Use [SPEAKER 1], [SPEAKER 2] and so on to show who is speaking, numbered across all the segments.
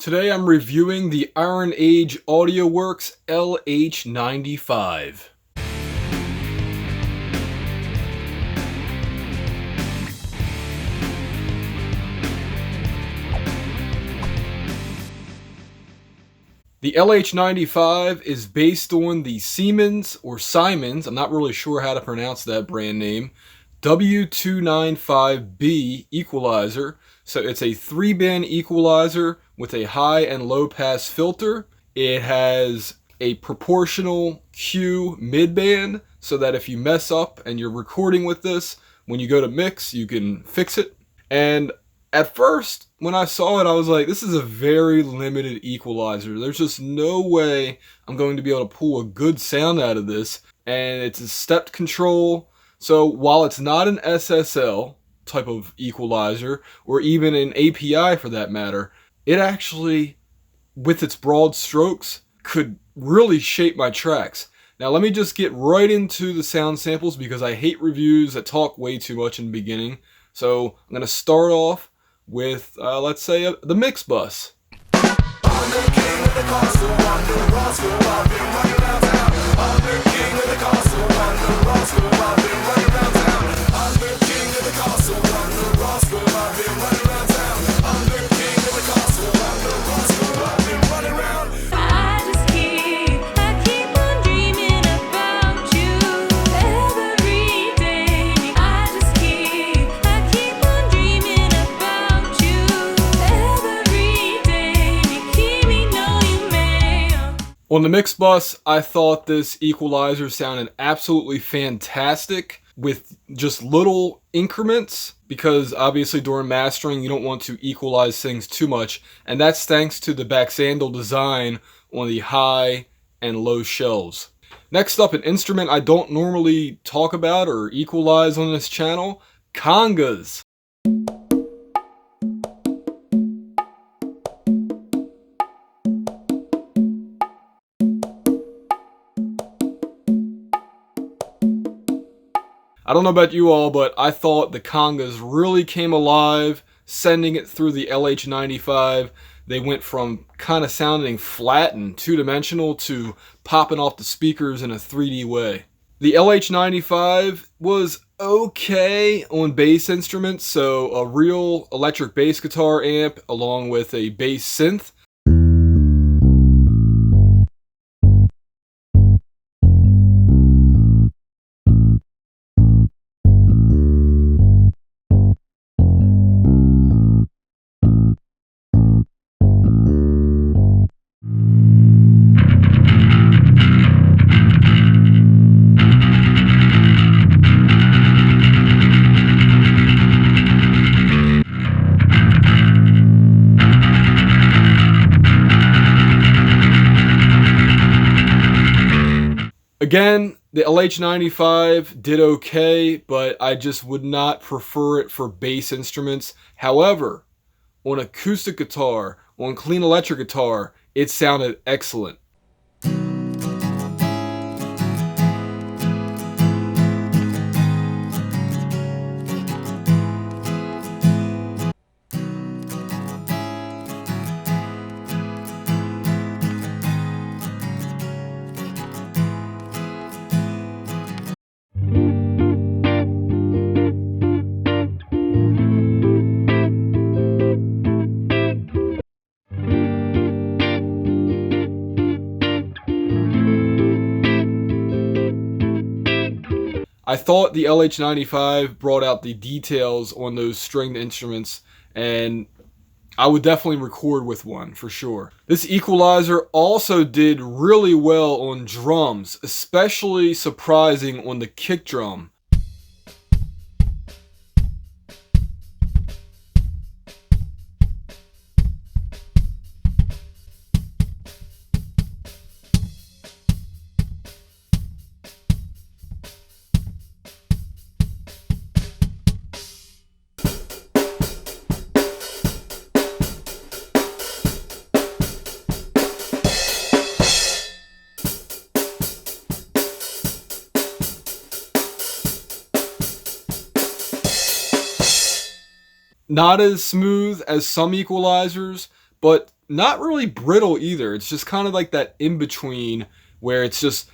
[SPEAKER 1] Today I'm reviewing the Iron Age Audioworks LH95. The LH95 is based on the Siemens, or Simons, I'm not really sure how to pronounce that brand name, W295b equalizer. So it's a 3-band equalizer with a high and low pass filter. It has a proportional Q midband so that if you mess up and you're recording with this, when you go to mix, you can fix it. And at first, when I saw it, I was like, this is a very limited equalizer. There's just no way I'm going to be able to pull a good sound out of this. And it's a stepped control. So while it's not an SSL type of equalizer, or even an API for that matter, it actually, with its broad strokes, could really shape my tracks. Now let me just get right into the sound samples because I hate reviews that talk way too much in the beginning. So I'm going to start off with, let's say, the mix bus. On the mix bus, I thought this equalizer sounded absolutely fantastic with just little increments because obviously during mastering you don't want to equalize things too much, and that's thanks to the Baxandal design on the high and low shelves. Next up, an instrument I don't normally talk about or equalize on this channel, Congas. I don't know about you all, but I thought the Congas really came alive, sending it through the LH95. They went from kind of sounding flat and two-dimensional to popping off the speakers in a 3D way. The LH95 was okay on bass instruments, so a real electric bass guitar amp along with a bass synth. Again, the LH95 did okay, but I just would not prefer it for bass instruments. However, on acoustic guitar, on clean electric guitar, it sounded excellent. I thought the LH95 brought out the details on those stringed instruments, and I would definitely record with one for sure. This equalizer also did really well on drums, especially surprising on the kick drum. Not as smooth as some equalizers, but not really brittle either. It's just kind of like that in between where it's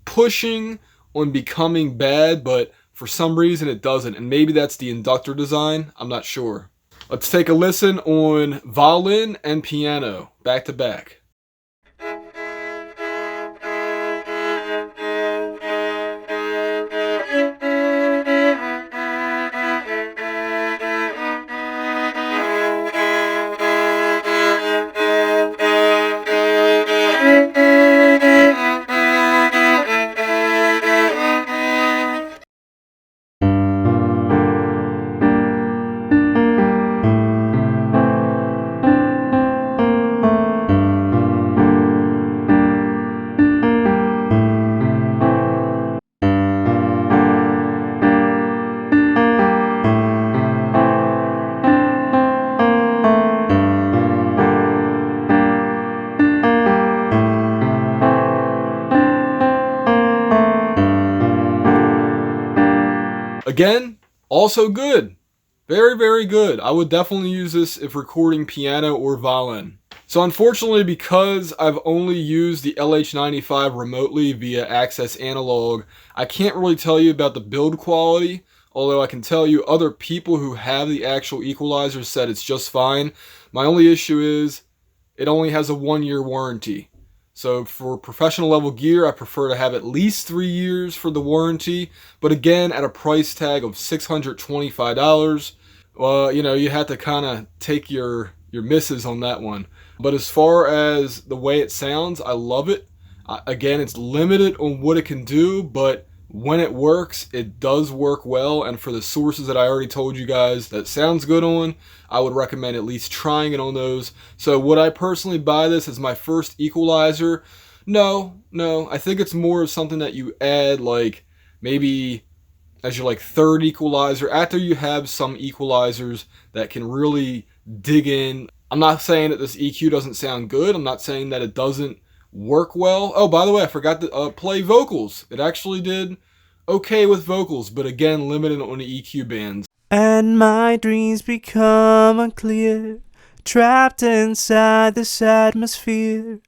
[SPEAKER 1] pushing on becoming bad, but for some reason it doesn't. And maybe that's the inductor design. I'm not sure. Let's take a listen on Violin and Piano, back to back. Again, also good. Very, very good. I would definitely use this if recording piano or violin. So unfortunately, because I've only used the LH95 remotely via Access Analog, I can't really tell you about the build quality, although I can tell you other people who have the actual equalizer said it's just fine. My only issue is it only has a 1-year warranty. So for professional level gear, I prefer to have at least 3 years for the warranty. But again, at a price tag of $625, well, you have to kind of take your misses on that one. But as far as the way it sounds, I love it. Again, it's limited on what it can do, but when it works, it does work well. And for the sources that I already told you guys that sounds good on, I would recommend at least trying it on those. So would I personally buy this as my first equalizer? No. I think it's more of something that you add like maybe as your like third equalizer after you have some equalizers that can really dig in. I'm not saying that this EQ doesn't sound good. I'm not saying that it doesn't work well. Oh, by the way, I forgot to play vocals. It actually did okay with vocals, but again, limited on the EQ bands.
[SPEAKER 2] And my dreams become unclear, trapped inside this atmosphere.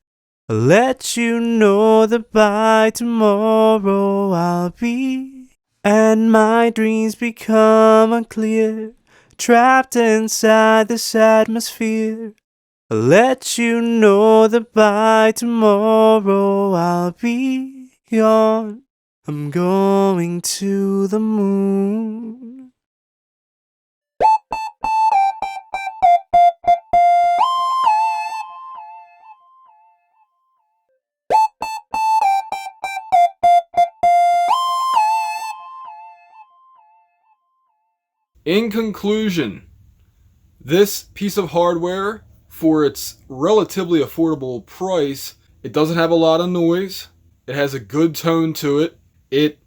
[SPEAKER 2] I'll let you know that by tomorrow I'll be. And my dreams become unclear, trapped inside this atmosphere. I'll let you know that by tomorrow I'll be gone. I'm going to the moon.
[SPEAKER 1] In conclusion, this piece of hardware, for its relatively affordable price, it doesn't have a lot of noise. It has a good tone to it. It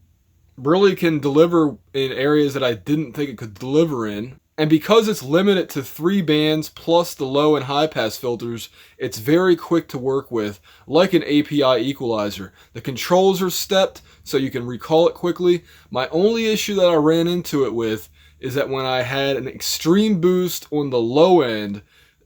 [SPEAKER 1] really can deliver in areas that I didn't think it could deliver in. And because it's limited to 3 bands plus the low and high pass filters, it's very quick to work with, like an API equalizer. The controls are stepped, so you can recall it quickly. My only issue that I ran into it with is that when I had an extreme boost on the low end,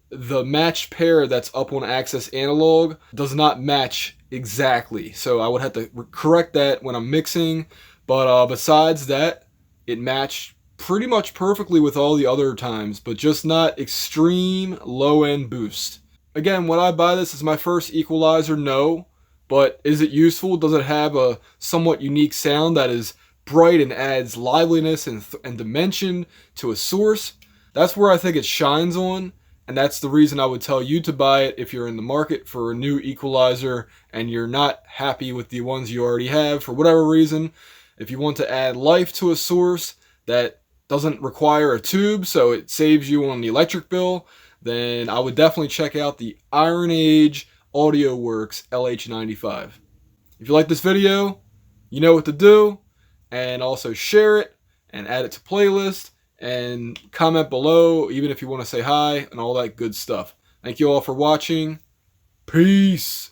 [SPEAKER 1] the matched pair that's up on Access Analog does not match exactly. So I would have to correct that when I'm mixing. But besides that, it matched pretty much perfectly with all the other times, but just not extreme low end boost. Again, would I buy this as my first equalizer? No. But is it useful? Does it have a somewhat unique sound that is bright and adds liveliness and dimension to a source? That's where I think it shines on, and that's the reason I would tell you to buy it if you're in the market for a new equalizer and you're not happy with the ones you already have for whatever reason. If you want to add life to a source that doesn't require a tube, so it saves you on the electric bill, then I would definitely check out the Iron Age Audioworks LH95. If you like this video, you know what to do. And also share it and add it to playlist and comment below, even if you want to say hi and all that good stuff. Thank you all for watching. Peace.